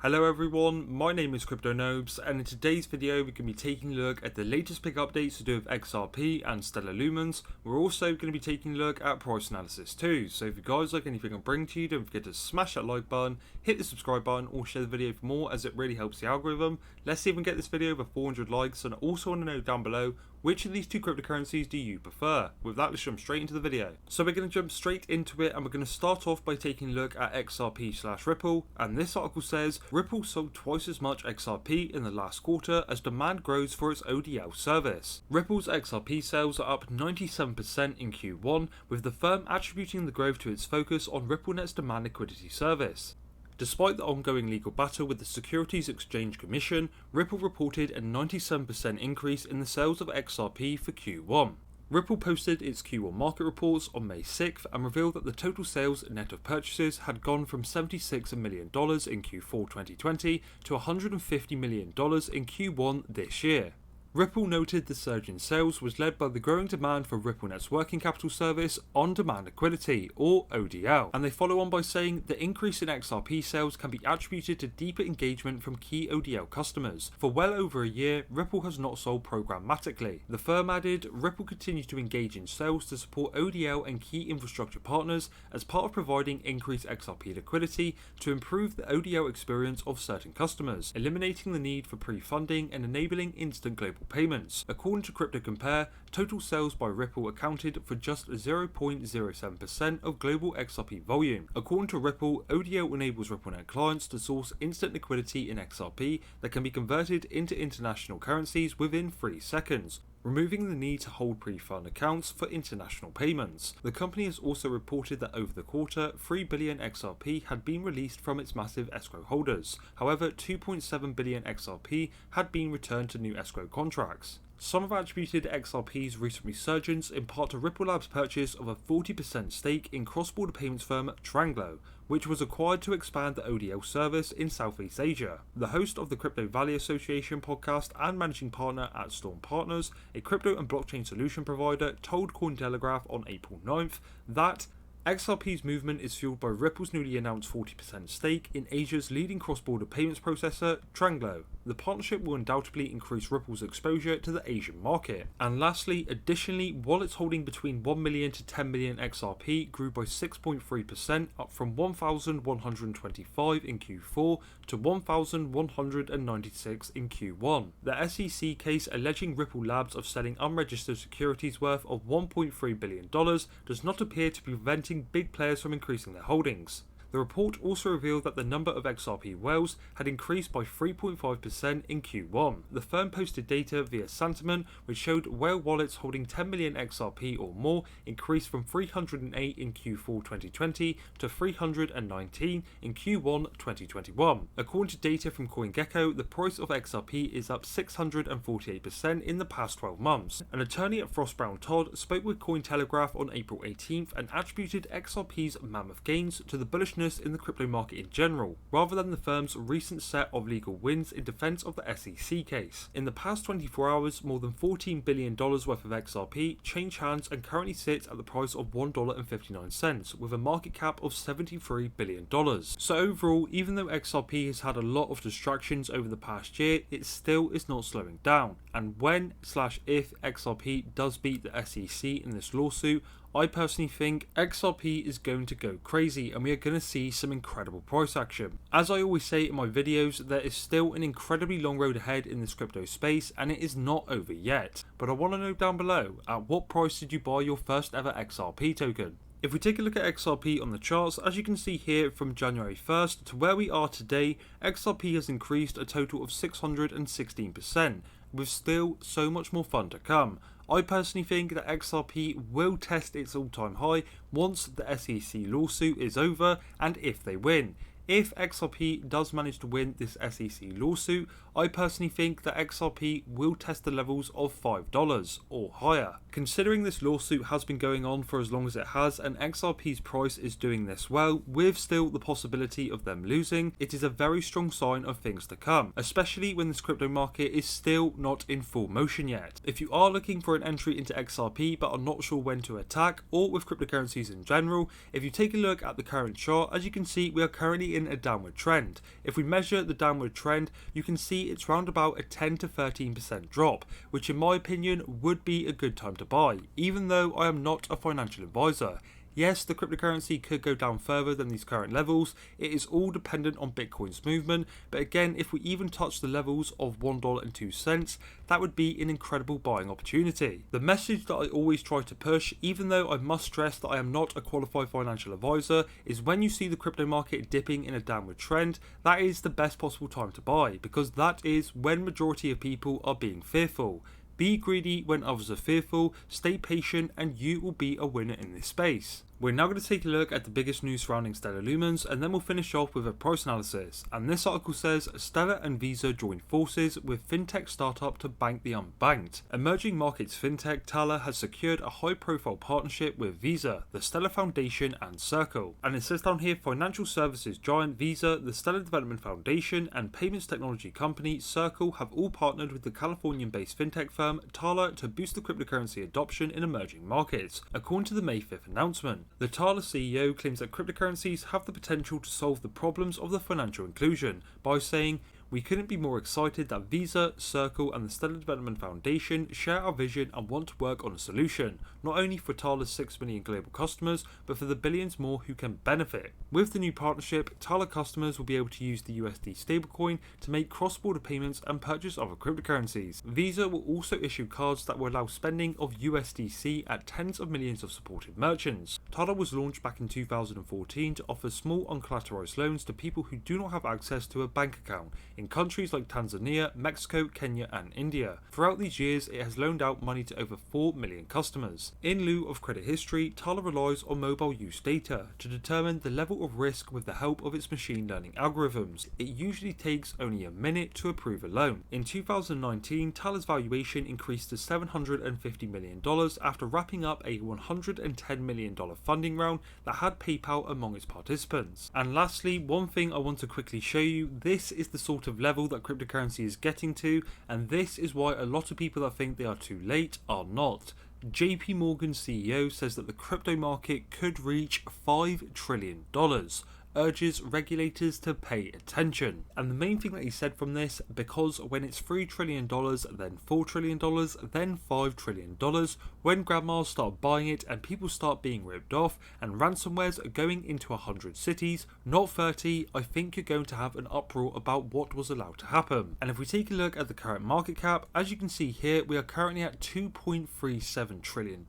Hello everyone, my name is Crypto Nobes, and in today's video we're going to be taking a look at the latest big updates to do with XRP and Stellar Lumens. We're also going to be taking a look at price analysis too, so if you guys like anything I bring to you, don't forget to smash that like button, hit the subscribe button or share the video for more as it really helps the algorithm. Let's see if we can get this video over 400 likes, and I also want to know down below which of these two cryptocurrencies do you prefer? With that, let's jump straight into the video. So we're going to jump straight into it, and we're going to start off by taking a look at XRP/Ripple, and this article says Ripple sold twice as much XRP in the last quarter as demand grows for its ODL service. Ripple's XRP sales are up 97% in Q1, with the firm attributing the growth to its focus on RippleNet's demand liquidity service. Despite the ongoing legal battle with the Securities Exchange Commission, Ripple reported a 97% increase in the sales of XRP for Q1. Ripple posted its Q1 market reports on May 6th and revealed that the total sales net of purchases had gone from $76 million in Q4 2020 to $150 million in Q1 this year. Ripple noted the surge in sales was led by the growing demand for RippleNet's working capital service on-demand liquidity, or ODL, and they follow on by saying the increase in XRP sales can be attributed to deeper engagement from key ODL customers. For well over a year, Ripple has not sold programmatically. The firm added, Ripple continues to engage in sales to support ODL and key infrastructure partners as part of providing increased XRP liquidity to improve the ODL experience of certain customers, eliminating the need for pre-funding and enabling instant global payments. According to Crypto Compare, total sales by Ripple accounted for just 0.07% of global XRP volume. According to Ripple, ODL enables RippleNet clients to source instant liquidity in XRP that can be converted into international currencies within 3 seconds, removing the need to hold pre-fund accounts for international payments. The company has also reported that over the quarter, 3 billion XRP had been released from its massive escrow holders. However, 2.7 billion XRP had been returned to new escrow contracts. Some have attributed XRP's recent resurgence in part to Ripple Labs' purchase of a 40% stake in cross-border payments firm Tranglo, which was acquired to expand the ODL service in Southeast Asia. The host of the Crypto Valley Association podcast and managing partner at Storm Partners, a crypto and blockchain solution provider, told Cointelegraph on April 9th that XRP's movement is fueled by Ripple's newly announced 40% stake in Asia's leading cross-border payments processor, Tranglo. The partnership will undoubtedly increase Ripple's exposure to the Asian market. And lastly, additionally, wallets holding between 1 million to 10 million XRP grew by 6.3%, up from 1,125 in Q4 to 1,196 in Q1. The SEC case alleging Ripple Labs of selling unregistered securities worth of $1.3 billion does not appear to be preventing big players from increasing their holdings. The report also revealed that the number of XRP whales had increased by 3.5% in Q1. The firm posted data via Sentiment, which showed whale wallets holding 10 million XRP or more increased from 308 in Q4 2020 to 319 in Q1 2021. According to data from CoinGecko, the price of XRP is up 648% in the past 12 months. An attorney at Frost Brown Todd spoke with Cointelegraph on April 18th and attributed XRP's mammoth gains to the bullishness in the crypto market in general, rather than the firm's recent set of legal wins in defense of the SEC case. In the past 24 hours, more than $14 billion worth of XRP changed hands and currently sits at the price of $1.59, with a market cap of $73 billion. So overall, even though XRP has had a lot of distractions over the past year, it still is not slowing down. And when/if XRP does beat the SEC in this lawsuit, I personally think XRP is going to go crazy and we are going to see some incredible price action. As I always say in my videos, there is still an incredibly long road ahead in this crypto space and it is not over yet. But I want to know down below, at what price did you buy your first ever XRP token? If we take a look at XRP on the charts, as you can see here from January 1st to where we are today, XRP has increased a total of 616%, with still so much more fun to come. I personally think that XRP will test its all-time high once the SEC lawsuit is over and if they win. If XRP does manage to win this SEC lawsuit, I personally think that XRP will test the levels of $5 or higher. Considering this lawsuit has been going on for as long as it has and XRP's price is doing this well, with still the possibility of them losing, it is a very strong sign of things to come, especially when this crypto market is still not in full motion yet. If you are looking for an entry into XRP but are not sure when to attack, or with cryptocurrencies in general, if you take a look at the current chart, as you can see we are currently indicating a downward trend. If we measure the downward trend, you can see it's round about a 10 to 13% drop, which in my opinion would be a good time to buy, even though I am not a financial advisor. Yes, the cryptocurrency could go down further than these current levels. It is all dependent on Bitcoin's movement, but again, if we even touch the levels of $1.02, that would be an incredible buying opportunity. The message that I always try to push, even though I must stress that I am not a qualified financial advisor, is when you see the crypto market dipping in a downward trend, that is the best possible time to buy, because that is when majority of people are being fearful. Be greedy when others are fearful, stay patient, and you will be a winner in this space. We're now going to take a look at the biggest news surrounding Stellar Lumens, and then we'll finish off with a price analysis. And this article says Stellar and Visa join forces with fintech startup to bank the unbanked. Emerging markets fintech Tala has secured a high-profile partnership with Visa, the Stellar Foundation, and Circle. And it says down here, financial services giant Visa, the Stellar Development Foundation, and payments technology company Circle have all partnered with the Californian-based fintech firm Tala to boost the cryptocurrency adoption in emerging markets, according to the May 5th announcement. The Tala CEO claims that cryptocurrencies have the potential to solve the problems of the financial inclusion by saying, "We couldn't be more excited that Visa, Circle, and the Stellar Development Foundation share our vision and want to work on a solution, not only for Tala's 6 million global customers, but for the billions more who can benefit." With the new partnership, Tala customers will be able to use the USD stablecoin to make cross-border payments and purchase other cryptocurrencies. Visa will also issue cards that will allow spending of USDC at tens of millions of supported merchants. Tala was launched back in 2014 to offer small uncollateralized loans to people who do not have access to a bank account in countries like Tanzania, Mexico, Kenya, and India. Throughout these years, it has loaned out money to over 4 million customers. In lieu of credit history, Tala relies on mobile use data to determine the level of risk with the help of its machine learning algorithms. It usually takes only a minute to approve a loan. In 2019, Tala's valuation increased to $750 million after wrapping up a $110 million funding round that had PayPal among its participants. And lastly, one thing I want to quickly show you, this is the sort of level that cryptocurrency is getting to, and this is why a lot of people that think they are too late are not. JP Morgan CEO says that the crypto market could reach $5 trillion. Urges regulators to pay attention. And the main thing that he said from this, because when it's $3 trillion, then $4 trillion, then $5 trillion, when grandmas start buying it and people start being ripped off and ransomwares are going into 100 cities, not 30, I think you're going to have an uproar about what was allowed to happen. And if we take a look at the current market cap, as you can see here, we are currently at $2.37 trillion,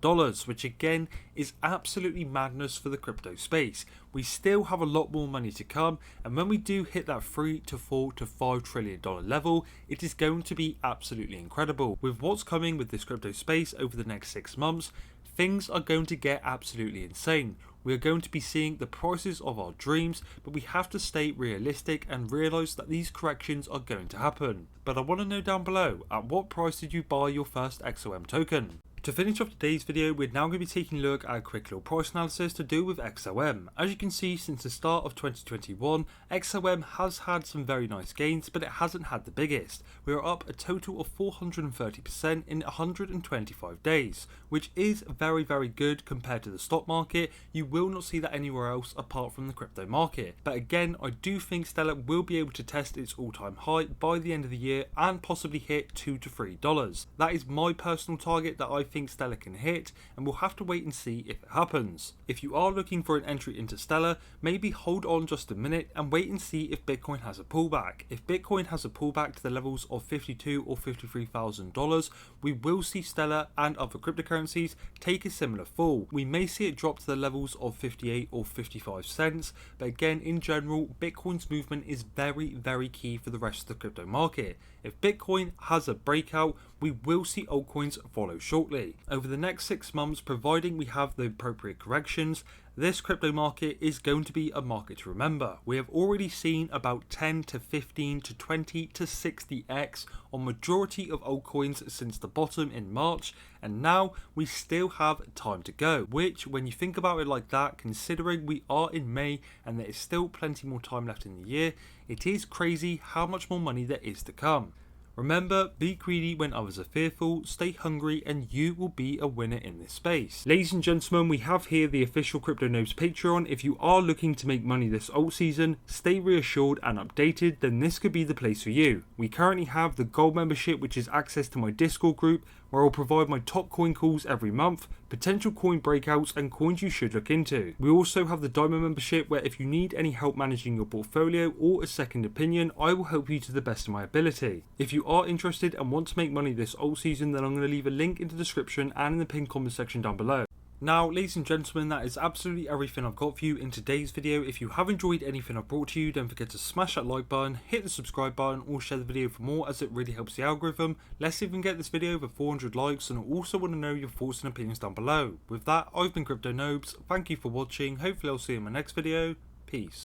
which again is absolutely madness for the crypto space. We still have a lot more money to come, and when we do hit that $3 to $4 to $5 trillion level, it is going to be absolutely incredible. With what's coming with this crypto space over the next 6 months, things are going to get absolutely insane. We are going to be seeing the prices of our dreams, but we have to stay realistic and realise that these corrections are going to happen. But I want to know down below, at what price did you buy your first XOM token? To finish off today's video, we're now going to be taking a look at a quick little price analysis to do with XOM. As you can see, since the start of 2021, XOM has had some very nice gains, but it hasn't had the biggest. We are up a total of 430% in 125 days, which is very good compared to the stock market. You will not see that anywhere else apart from the crypto market. But again, I do think Stellar will be able to test its all-time high by the end of the year and possibly hit $2 to $3. That is my personal target that I think Stellar can hit, and we'll have to wait and see if it happens. If you are looking for an entry into Stellar, maybe hold on just a minute and wait and see if Bitcoin has a pullback. If Bitcoin has a pullback to the levels of $52,000 or $53,000, we will see Stellar and other cryptocurrencies take a similar fall. We may see it drop to the levels of 58 or 55 cents, but again, in general, Bitcoin's movement is very key for the rest of the crypto market. If Bitcoin has a breakout, we will see altcoins follow shortly. Over the next 6 months, providing we have the appropriate corrections, this crypto market is going to be a market to remember. We have already seen about 10 to 15 to 20 to 60x on majority of altcoins since the bottom in March, and now we still have time to go, which when you think about it like that, considering we are in May and there is still plenty more time left in the year, it is crazy how much more money there is to come. Remember, be greedy when others are fearful, stay hungry, and you will be a winner in this space. Ladies and gentlemen, we have here the official Crypto Noobs Patreon. If you are looking to make money this alt season, stay reassured and updated, then this could be the place for you. We currently have the Gold membership, which is access to my Discord group, where I'll provide my top coin calls every month, potential coin breakouts, and coins you should look into. We also have the Diamond membership, where if you need any help managing your portfolio or a second opinion, I will help you to the best of my ability. If you are interested and want to make money this alt season, then I'm going to leave a link in the description and in the pinned comment section down below. Now, ladies and gentlemen, that is absolutely everything I've got for you in today's video. If you have enjoyed anything I've brought to you, don't forget to smash that like button, hit the subscribe button, or share the video for more, as it really helps the algorithm. Let's even get this video over 400 likes, and I also want to know your thoughts and opinions down below. With that, I've been Crypto Noobs. Thank you for watching. Hopefully I'll see you in my next video. Peace.